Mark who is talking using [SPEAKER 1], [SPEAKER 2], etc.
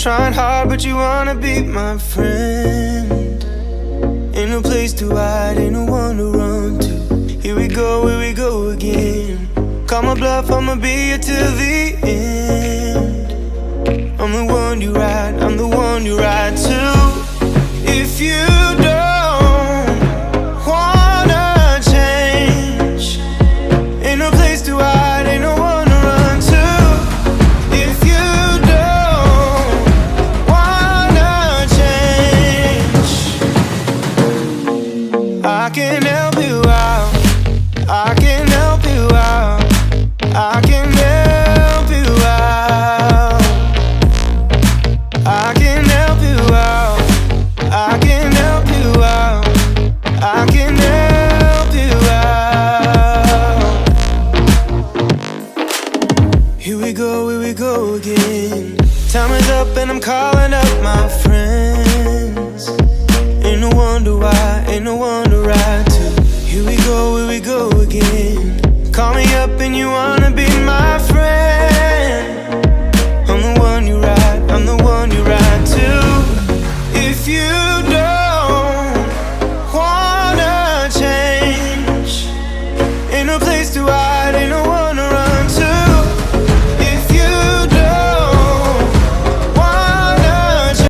[SPEAKER 1] Trying hard, but you wanna be my friend. Ain't no place to hide, ain't no one to run to. Here we go again. Call my bluff, I'ma be here till the end. I'm the one you ride, I'm the one you ride to. If you don't wanna change, ain't no place to hide, ain't no one to run to. If you don't wanna change, I can help you out, I can help you out, I can help you out, I can help you out, I can help you out, I can help you out. Here we go again. Time is up and I'm calling up my friends. Ain't no wonder why, ain't no one to ride to. Here we go again. Call me up and you wanna be my friend. I'm the one you ride, I'm the one you ride to. If you